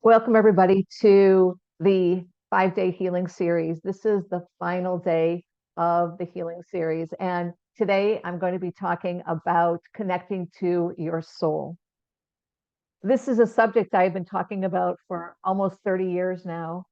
Welcome, everybody, to the 5-day healing series. This is the final day of the healing series. And today I'm going to be talking about connecting to your soul. This is a subject I've been talking about for almost 30 years now.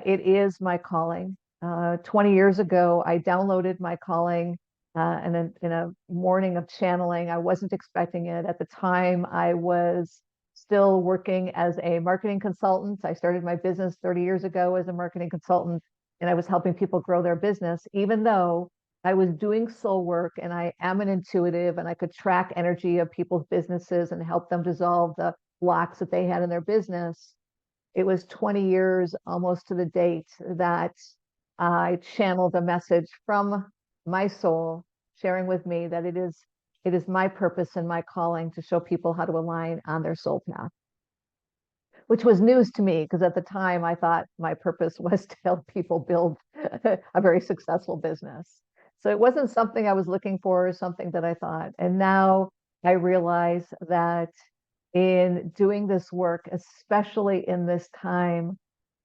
It is my calling. 20 years ago, I downloaded my calling in a morning of channeling. I wasn't expecting it. At the time, I was still working as a marketing consultant. I started my business 30 years ago as a marketing consultant, and I was helping people grow their business, even though I was doing soul work and I am an intuitive and I could track energy of people's businesses and help them dissolve the blocks that they had in their business. It was 20 years almost to the date that I channeled a message from my soul, sharing with me that it is my purpose and my calling to show people how to align on their soul path, which was news to me because at the time I thought my purpose was to help people build a very successful business. So it wasn't something I was looking for or something that I thought. And now I realize that in doing this work, especially in this time,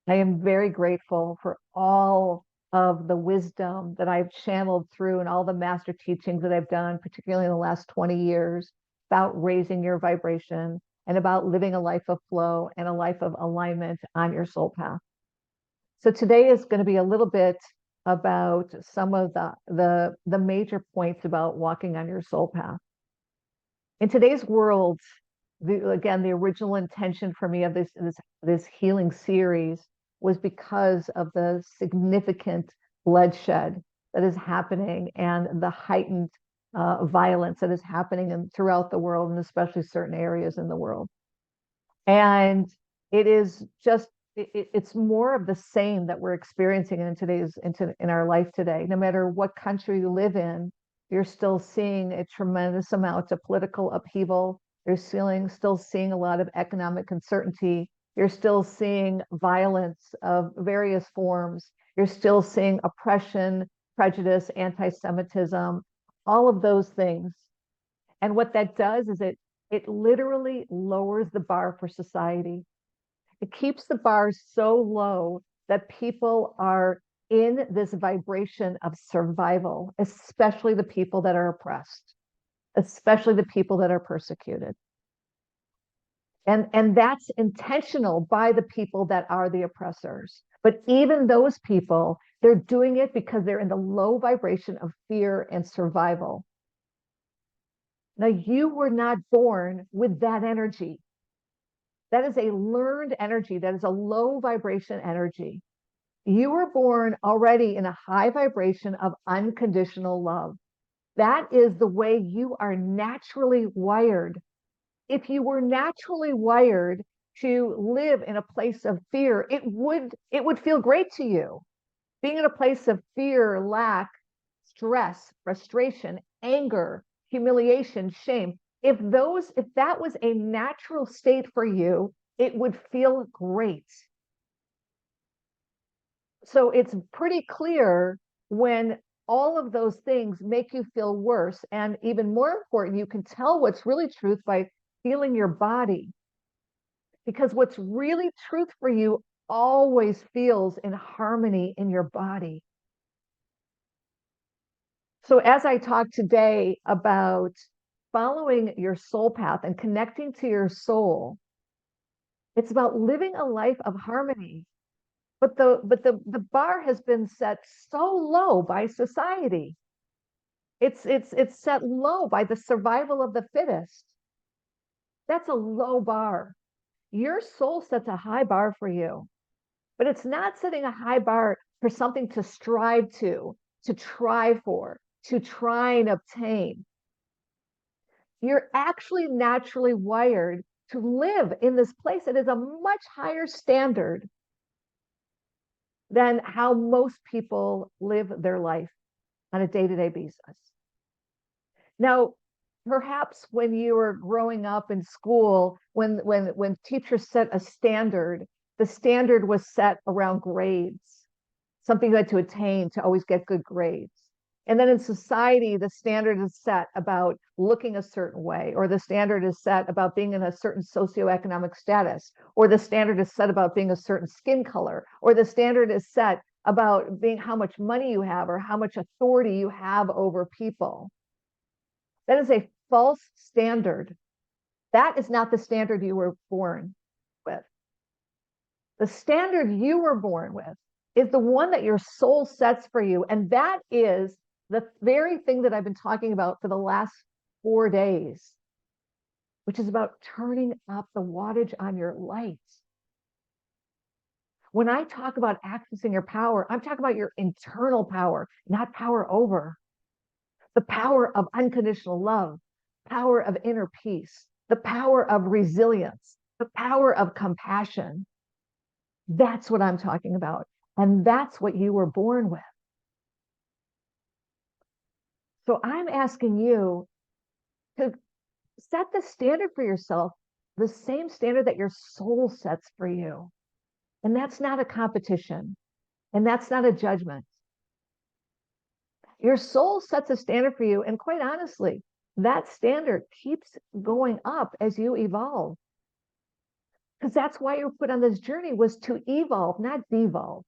I am very grateful for all of the wisdom that I've channeled through and all the master teachings that I've done, particularly in the last 20 years, about raising your vibration and about living a life of flow and a life of alignment on your soul path. So today is going to be a little bit about some of the major points about walking on your soul path. In today's world, again, the original intention for me of this healing series was because of the significant bloodshed that is happening and the heightened violence that is happening throughout the world, and especially certain areas in the world. And it is just it's more of the same that we're experiencing in our life today. No matter what country you live in, you're still seeing a tremendous amount of political upheaval. You're still seeing a lot of economic uncertainty. You're still seeing violence of various forms. You're still seeing oppression, prejudice, anti-Semitism, all of those things. And what that does is it literally lowers the bar for society. It keeps the bar so low that people are in this vibration of survival, especially the people that are oppressed, especially the people that are persecuted. And that's intentional by the people that are the oppressors. But even those people, they're doing it because they're in the low vibration of fear and survival. Now, you were not born with that energy. That is a learned energy. That is a low vibration energy. You were born already in a high vibration of unconditional love. That is the way you are naturally wired. If you were naturally wired to live in a place of fear, it would feel great to you. Being in a place of fear, lack, stress, frustration, anger, humiliation, shame, if that was a natural state for you, it would feel great. So it's pretty clear when all of those things make you feel worse. And even more important, you can tell what's really truth by feeling your body. Because what's really truth for you always feels in harmony in your body. So as I talk today about following your soul path and connecting to your soul, it's about living a life of harmony. But the bar has been set so low by society. It's set low by the survival of the fittest. That's a low bar. Your soul sets a high bar for you, but it's not setting a high bar for something to strive to try for, to try and obtain. You're actually naturally wired to live in this place that is a much higher standard than how most people live their life on a day-to-day basis. Now, perhaps when you were growing up in school, when teachers set a standard, the standard was set around grades, something you had to attain to always get good grades. And then in society, the standard is set about looking a certain way, or the standard is set about being in a certain socioeconomic status, or the standard is set about being a certain skin color, or the standard is set about being how much money you have or how much authority you have over people. That is a false standard. That is not the standard you were born with. The standard you were born with is the one that your soul sets for you. And that is the very thing that I've been talking about for the last 4 days, which is about turning up the wattage on your lights. When I talk about accessing your power, I'm talking about your internal power, not power over. The power of unconditional love, power of inner peace, the power of resilience, the power of compassion. That's what I'm talking about. And that's what you were born with. So I'm asking you to set the standard for yourself, the same standard that your soul sets for you. And that's not a competition. And that's not a judgment. Your soul sets a standard for you. And quite honestly, that standard keeps going up as you evolve. Because that's why you were put on this journey, was to evolve, not devolve.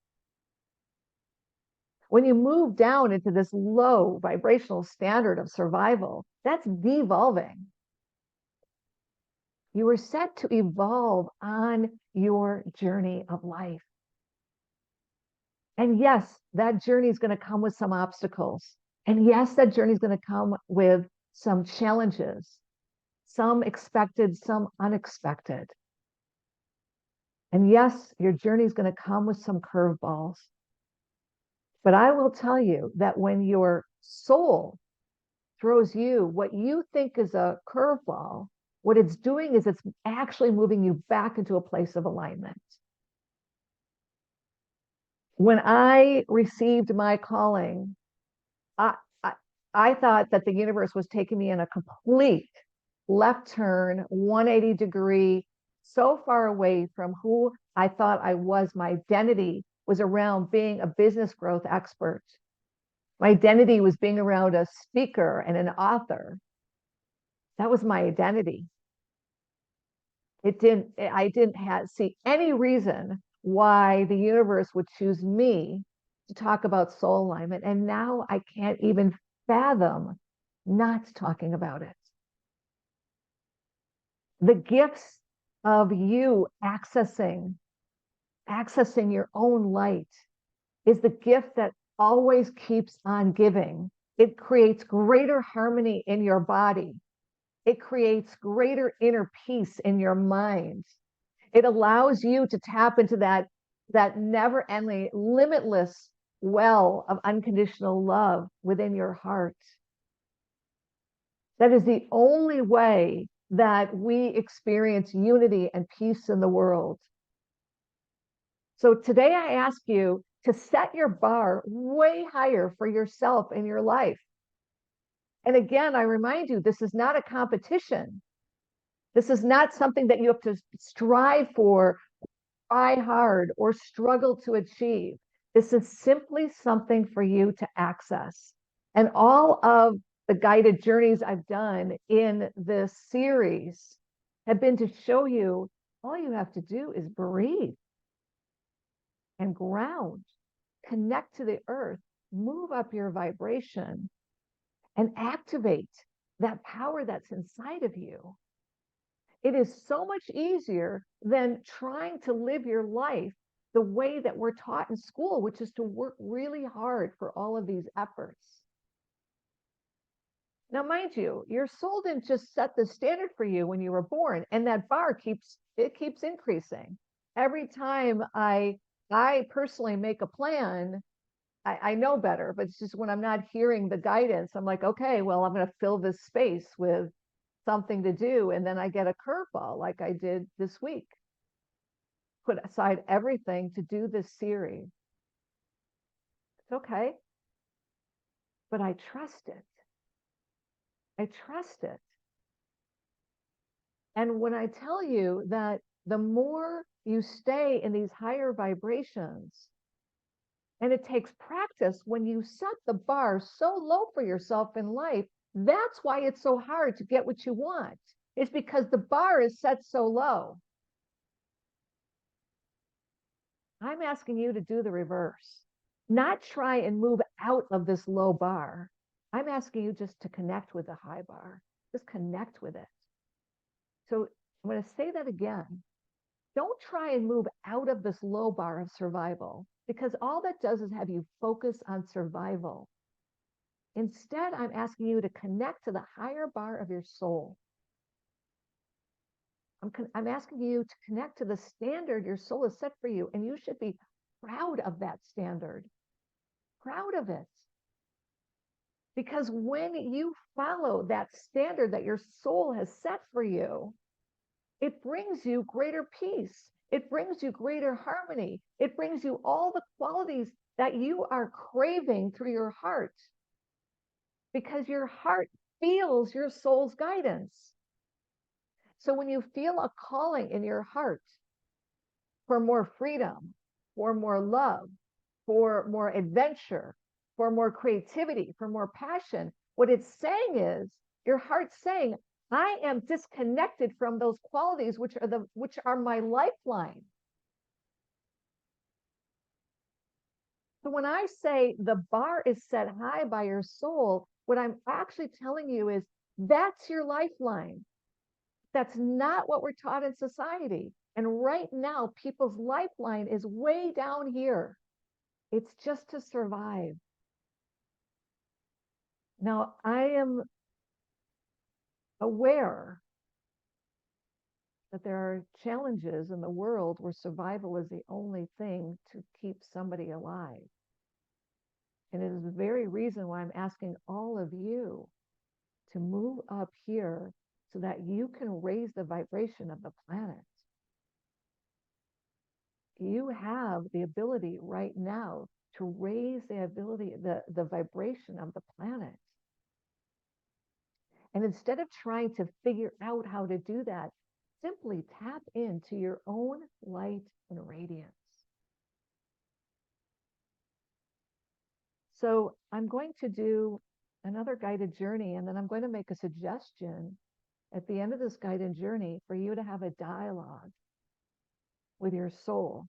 When you move down into this low vibrational standard of survival, that's devolving. You were set to evolve on your journey of life. And yes, that journey is going to come with some obstacles. And yes, that journey is going to come with some challenges, some expected, some unexpected. And yes, your journey is going to come with some curveballs. But I will tell you that when your soul throws you what you think is a curveball, what it's doing is it's actually moving you back into a place of alignment. When I received my calling, I, I, I thought that the universe was taking me in a complete left turn, 180 degree, so far away from who I thought I was. My identity was around being a business growth expert. My identity was being around a speaker and an author. That was my identity. I didn't see any reason why the universe would choose me to talk about soul alignment. And now I can't even fathom not talking about it. The gifts of you accessing your own light is the gift that always keeps on giving. It creates greater harmony in your body. It creates greater inner peace in your mind. It allows you to tap into that never-ending, limitless well of unconditional love within your heart. That is the only way that we experience unity and peace in the world. So today I ask you to set your bar way higher for yourself in your life. And again, I remind you, this is not a competition. This is not something that you have to strive for, try hard, or struggle to achieve. This is simply something for you to access. And all of the guided journeys I've done in this series have been to show you all you have to do is breathe and ground, connect to the earth, move up your vibration, and activate that power that's inside of you. It is so much easier than trying to live your life the way that we're taught in school, which is to work really hard for all of these efforts. Now, mind you, your soul didn't just set the standard for you when you were born, and that bar keeps increasing. Every time I personally make a plan, I know better, but it's just when I'm not hearing the guidance, I'm like, okay, well, I'm going to fill this space with something to do. And then I get a curveball like I did this week. Put aside everything to do this series. It's okay. But I trust it. I trust it. And when I tell you that the more you stay in these higher vibrations, And it takes practice. When you set the bar so low for yourself in life, that's why it's so hard to get what you want. It's because the bar is set so low. I'm asking you to do the reverse, not try and move out of this low bar. I'm asking you just to connect with the high bar, just connect with it. So I'm going to say that again. Don't try and move out of this low bar of survival, because all that does is have you focus on survival. Instead, I'm asking you to connect to the higher bar of your soul. I'm asking you to connect to the standard your soul has set for you, and you should be proud of that standard, proud of it. Because when you follow that standard that your soul has set for you, it brings you greater peace. It brings you greater harmony. It brings you all the qualities that you are craving through your heart, because your heart feels your soul's guidance. So when you feel a calling in your heart for more freedom, for more love, for more adventure, for more creativity, for more passion, what it's saying is your heart's saying, I am disconnected from those qualities which are my lifeline. So when I say the bar is set high by your soul, what I'm actually telling you is that's your lifeline. That's not what we're taught in society. And right now, people's lifeline is way down here. It's just to survive. Now, I am aware that there are challenges in the world where survival is the only thing to keep somebody alive. And it is the very reason why I'm asking all of you to move up here so that you can raise the vibration of the planet. You have the ability right now to raise the vibration of the planet. And instead of trying to figure out how to do that, simply tap into your own light and radiance. So I'm going to do another guided journey, and then I'm going to make a suggestion at the end of this guided journey for you to have a dialogue with your soul.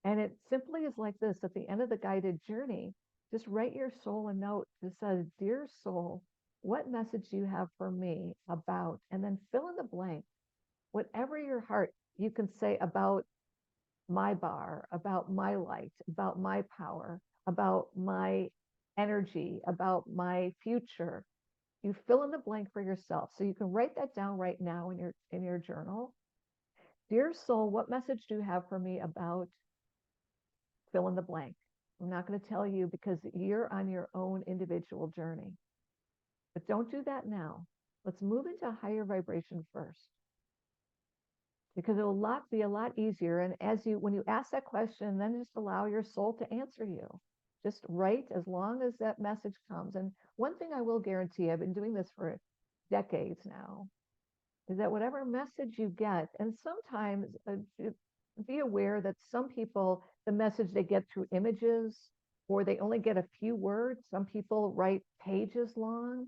And it simply is like this: at the end of the guided journey, just write your soul a note that says, Dear soul, what message do you have for me about? And then fill in the blank. Whatever your heart, you can say about my bar, about my light, about my power, about my energy, about my future. You fill in the blank for yourself. So you can write that down right now in your journal. Dear soul, what message do you have for me about fill in the blank? I'm not going to tell you because you're on your own individual journey. But don't do that now. Let's move into a higher vibration first, because it'll be a lot easier. And when you ask that question, then just allow your soul to answer you. Just write as long as that message comes. And one thing I will guarantee, I've been doing this for decades now, is that whatever message you get, and sometimes be aware that some people, the message they get through images, or they only get a few words. Some people write pages long.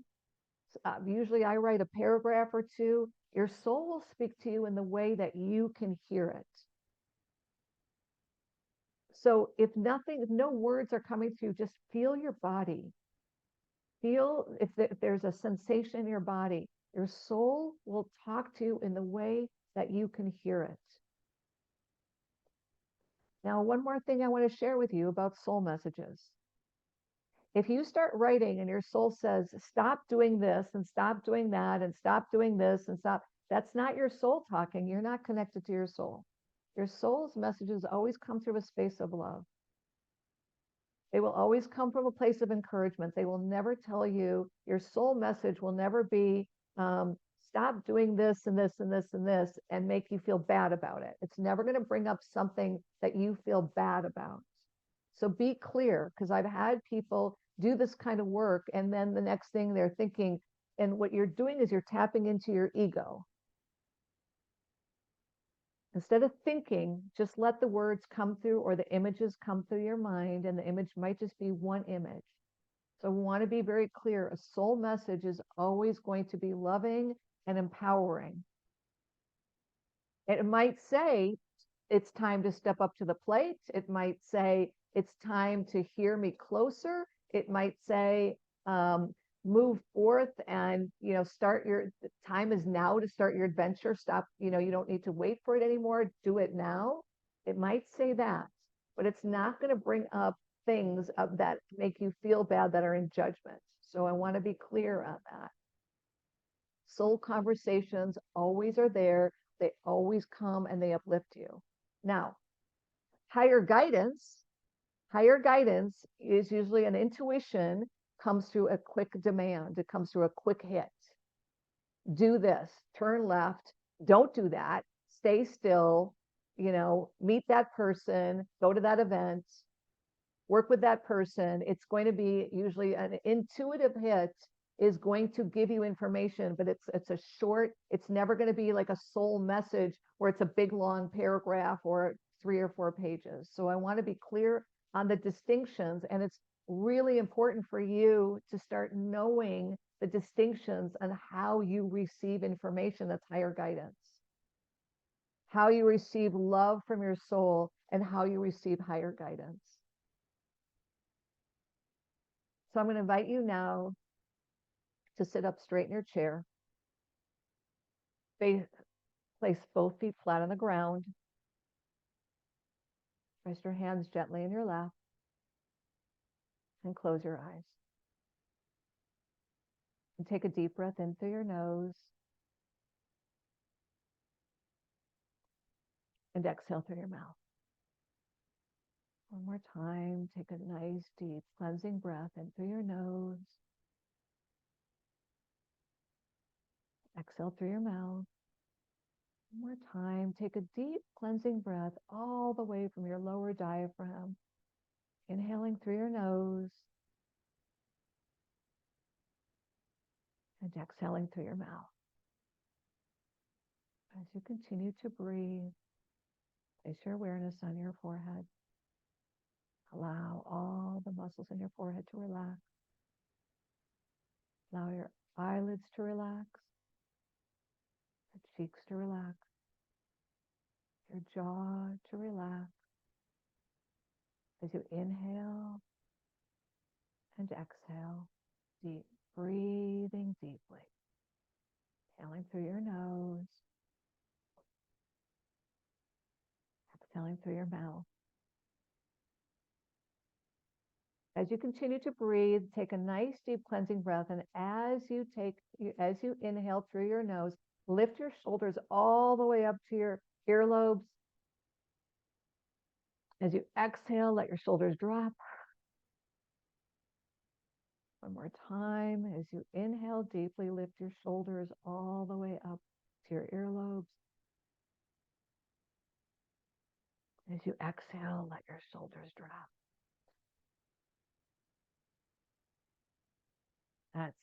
Usually I write a paragraph or two. Your soul will speak to you in the way that you can hear it. So if no words are coming through, just feel your body. Feel if there's a sensation in your body. Your soul will talk to you in the way that you can hear it. Now, one more thing I want to share with you about soul messages. If you start writing and your soul says, stop doing this and stop doing that and stop doing this and stop, that's not your soul talking. You're not connected to your soul. Your soul's messages always come through a space of love. They will always come from a place of encouragement. They will never tell you, your soul message will never be, stop doing this and this and this and this and make you feel bad about it. It's never going to bring up something that you feel bad about. So be clear, because I've had people do this kind of work, and then the next thing they're thinking, and what you're doing is you're tapping into your ego. Instead of thinking, just let the words come through or the images come through your mind, and the image might just be one image. So we want to be very clear. A soul message is always going to be loving and empowering. It might say, it's time to step up to the plate. It might say, it's time to hear me closer. It might say, move forth and, start your time is now to start your adventure. Stop, you don't need to wait for it anymore. Do it now. It might say that, but it's not going to bring up things that make you feel bad, that are in judgment. So I want to be clear on that. Soul conversations always are there. They always come and they uplift you. Now, higher guidance is usually an intuition, comes through a quick demand. It comes through a quick hit. Do this, turn left, don't do that, stay still, meet that person, go to that event, work with that person. It's going to be usually an intuitive hit, is going to give you information, but it's a short, it's never going to be like a soul message where it's a big long paragraph or 3 or 4 pages. So I want to be clear on the distinctions, and it's really important for you to start knowing the distinctions on how you receive information that's higher guidance, how you receive love from your soul, and how you receive higher guidance. So I'm going to invite you now to sit up straight in your chair. Place both feet flat on the ground. Rest your hands gently in your lap and close your eyes. And take a deep breath in through your nose and exhale through your mouth. One more time, take a nice deep cleansing breath in through your nose. Exhale through your mouth. One more time, take a deep cleansing breath all the way from your lower diaphragm. Inhaling through your nose and exhaling through your mouth. As you continue to breathe, place your awareness on your forehead. Allow all the muscles in your forehead to relax. Allow your eyelids to relax, your cheeks to relax, your jaw to relax. As you inhale and exhale, deep, breathing deeply. Inhaling through your nose, exhaling through your mouth. As you continue to breathe, take a nice deep cleansing breath, and as you inhale through your nose, lift your shoulders all the way up to your earlobes. As you exhale, let your shoulders drop. One more time. As you inhale deeply, lift your shoulders all the way up to your earlobes. As you exhale, let your shoulders drop. That's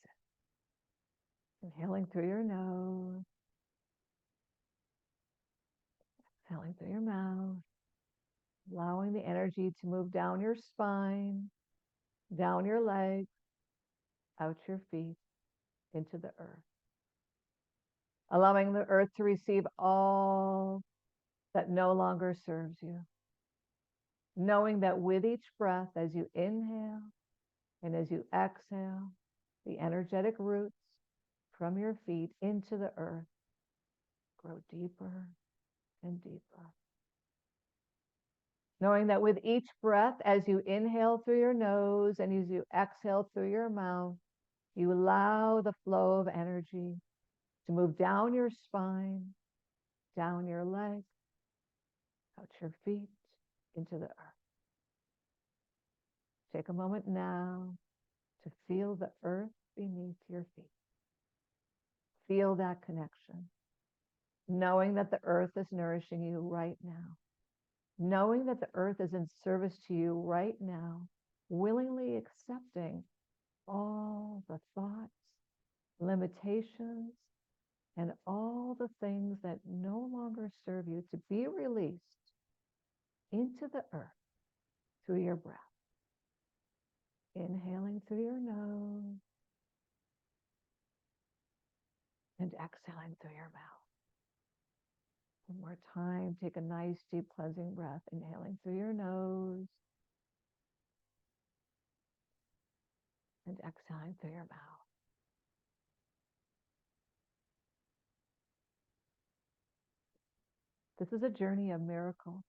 it. Inhaling through your nose. Exhaling through your mouth. Allowing the energy to move down your spine, down your legs, out your feet, into the earth. Allowing the earth to receive all that no longer serves you. Knowing that with each breath, as you inhale and as you exhale, the energetic roots from your feet into the earth grow deeper and deeper. Knowing that with each breath, as you inhale through your nose and as you exhale through your mouth, you allow the flow of energy to move down your spine, down your legs, out your feet, into the earth. Take a moment now to feel the earth beneath your feet. Feel that connection. Knowing that the earth is nourishing you right now. Knowing that the earth is in service to you right now, willingly accepting all the thoughts, limitations, and all the things that no longer serve you to be released into the earth through your breath. Inhaling through your nose and exhaling through your mouth. One more time, take a nice deep cleansing breath, inhaling through your nose and exhaling through your mouth. This is a journey of miracles.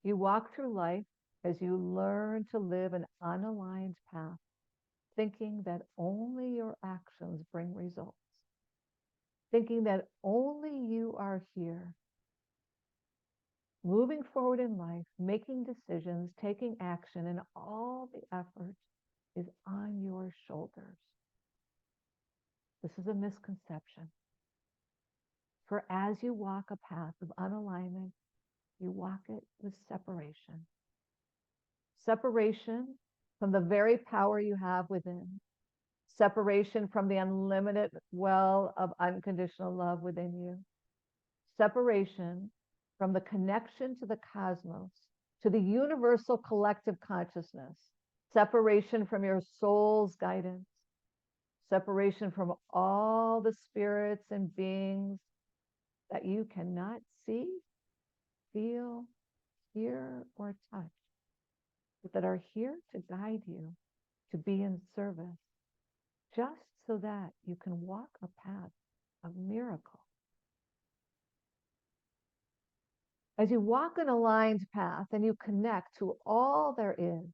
You walk through life as you learn to live an unaligned path, thinking that only your actions bring results, thinking that only you are here, moving forward in life, making decisions, taking action, and all the effort is on your shoulders. This is a misconception. For as you walk a path of unalignment, you walk it with separation. Separation from the very power you have within. Separation from the unlimited well of unconditional love within you. Separation from the connection to the cosmos, to the universal collective consciousness. Separation from your soul's guidance. Separation from all the spirits and beings that you cannot see, feel, hear, or touch, but that are here to guide you, to be in service, just so that you can walk a path of miracle. As you walk an aligned path and you connect to all there is,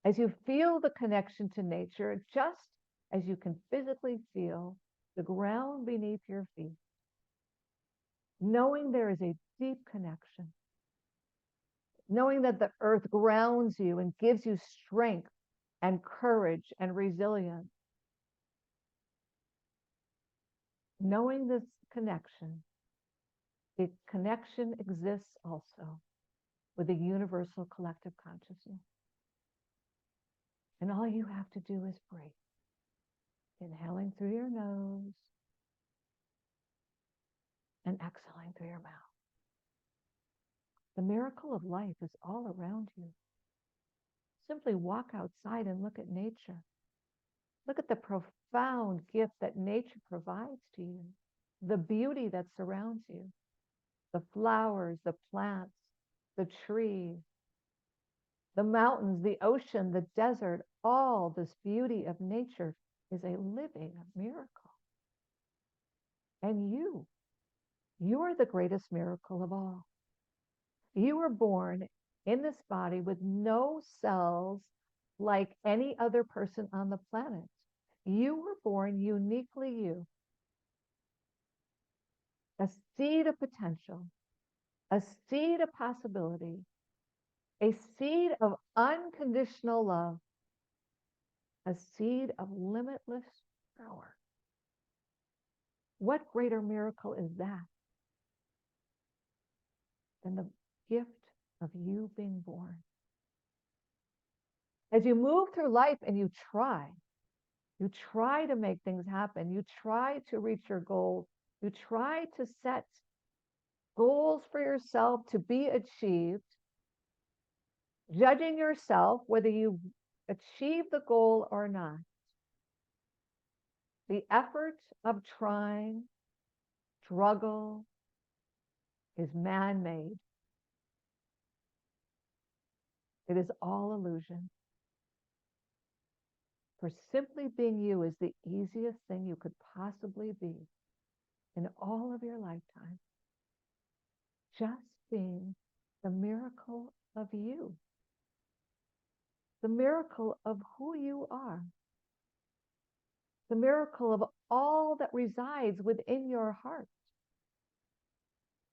as you feel the connection to nature, just as you can physically feel the ground beneath your feet, knowing there is a deep connection, knowing that the earth grounds you and gives you strength and courage and resilience, knowing this connection, the connection exists also with the universal collective consciousness. And all you have to do is breathe. Inhaling through your nose and exhaling through your mouth. The miracle of life is all around you. Simply walk outside and look at nature. Look at the profound gift that nature provides to you, the beauty that surrounds you, the flowers, the plants, the trees, the mountains, the ocean, the desert, all this beauty of nature is a living miracle. And you're the greatest miracle of all. You were born in this body with no cells like any other person on the planet. You were born uniquely you. A seed of potential, a seed of possibility, a seed of unconditional love, a seed of limitless power. What greater miracle is that than the gift of you being born? As you move through life and you try to make things happen, you try to reach your goals, you try to set goals for yourself to be achieved, judging yourself whether you achieve the goal or not. The effort of trying, struggle, is man-made. It is all illusion. For simply being you is the easiest thing you could possibly be in all of your lifetime. Just being the miracle of you. The miracle of who you are. The miracle of all that resides within your heart.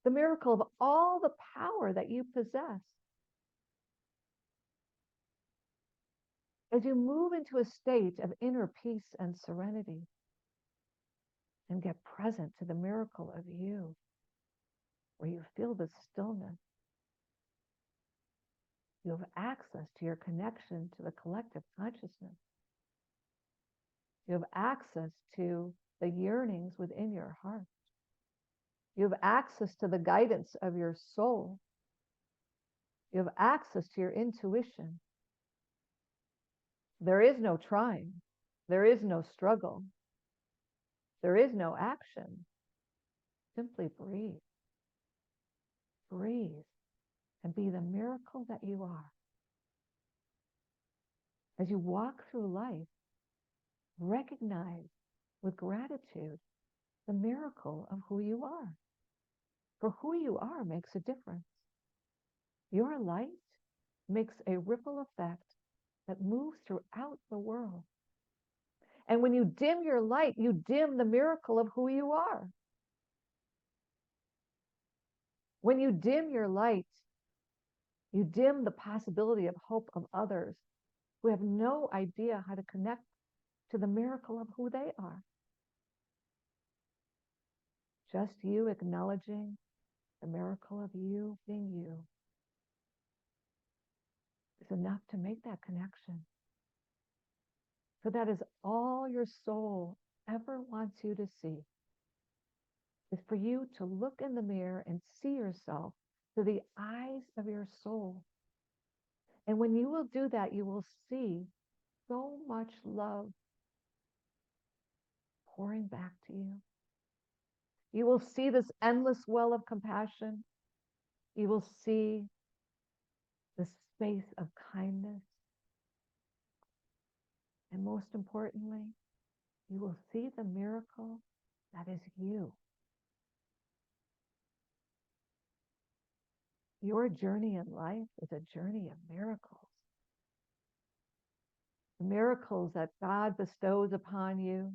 The miracle of all the power that you possess. As you move into a state of inner peace and serenity and get present to the miracle of you, where you feel the stillness, you have access to your connection to the collective consciousness. You have access to the yearnings within your heart. You have access to the guidance of your soul. You have access to your intuition. There is no trying. There is no struggle. There is no action. Simply breathe. Breathe and be the miracle that you are. As you walk through life, recognize with gratitude the miracle of who you are. For who you are makes a difference. Your light makes a ripple effect that moves throughout the world. And when you dim your light, you dim the miracle of who you are. When you dim your light, you dim the possibility of hope of others who have no idea how to connect to the miracle of who they are. Just you acknowledging the miracle of you being you is enough to make that connection. For that is all your soul ever wants you to see, is for you to look in the mirror and see yourself through the eyes of your soul. And when you will do that, you will see so much love pouring back to you. You will see this endless well of compassion. You will see the space of kindness. And most importantly, you will see the miracle that is you. Your journey in life is a journey of miracles. The miracles that God bestows upon you,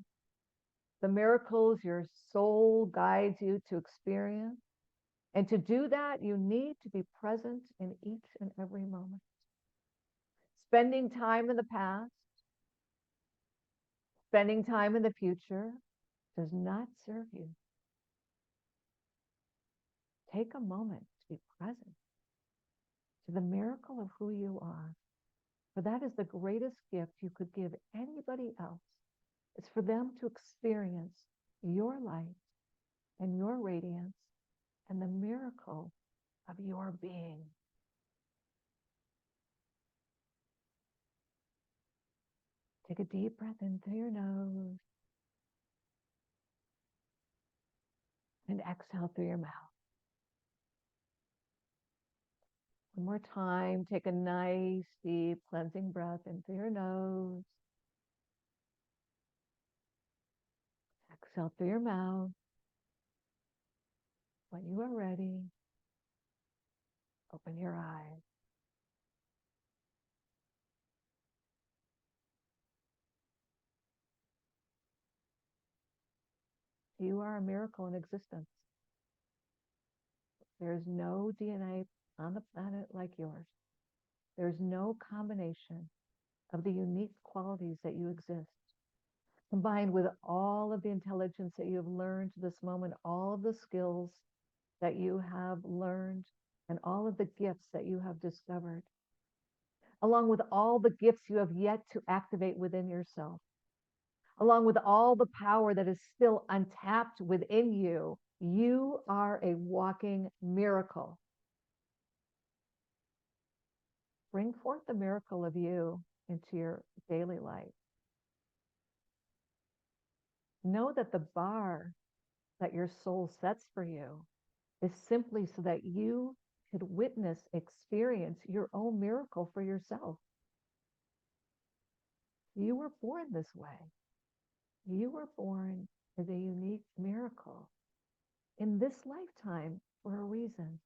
the miracles your soul guides you to experience. And to do that, you need to be present in each and every moment. Spending time in the past, spending time in the future does not serve you. Take a moment to be present to the miracle of who you are. For that is the greatest gift you could give anybody else. It's for them to experience your light and your radiance and the miracle of your being. Take a deep breath in through your nose and exhale through your mouth. One more time, take a nice, deep, cleansing breath in through your nose. Exhale through your mouth. When you are ready, open your eyes. You are a miracle in existence. There is no DNA on the planet like yours. There's no combination of the unique qualities that you exist, combined with all of the intelligence that you have learned to this moment, all of the skills that you have learned, and all of the gifts that you have discovered, along with all the gifts you have yet to activate within yourself, along with all the power that is still untapped within you. You are a walking miracle. Bring forth the miracle of you into your daily life. Know that the bar that your soul sets for you is simply so that you could witness, experience your own miracle for yourself. You were born this way. You were born as a unique miracle in this lifetime for a reason.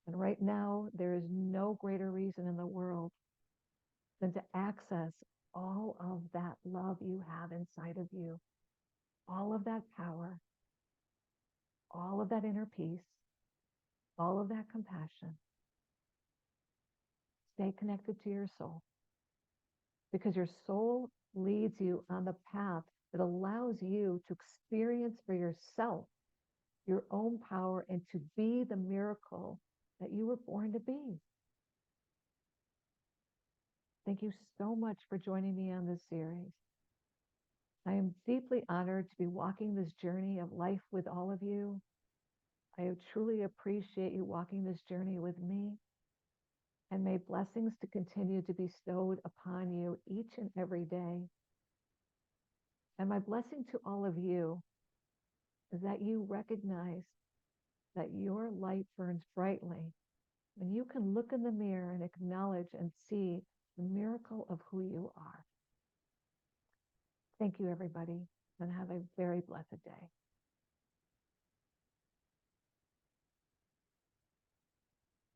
And right now, there is no greater reason in the world than to access all of that love you have inside of you, all of that power, all of that inner peace, all of that compassion. Stay connected to your soul, because your soul leads you on the path that allows you to experience for yourself your own power and to be the miracle that you were born to be. Thank you so much for joining me on this series. I am deeply honored to be walking this journey of life with all of you. I truly appreciate you walking this journey with me, and may blessings to continue to be bestowed upon you each and every day. And my blessing to all of you is that you recognize that your light burns brightly when you can look in the mirror and acknowledge and see the miracle of who you are. Thank you, everybody, and have a very blessed day.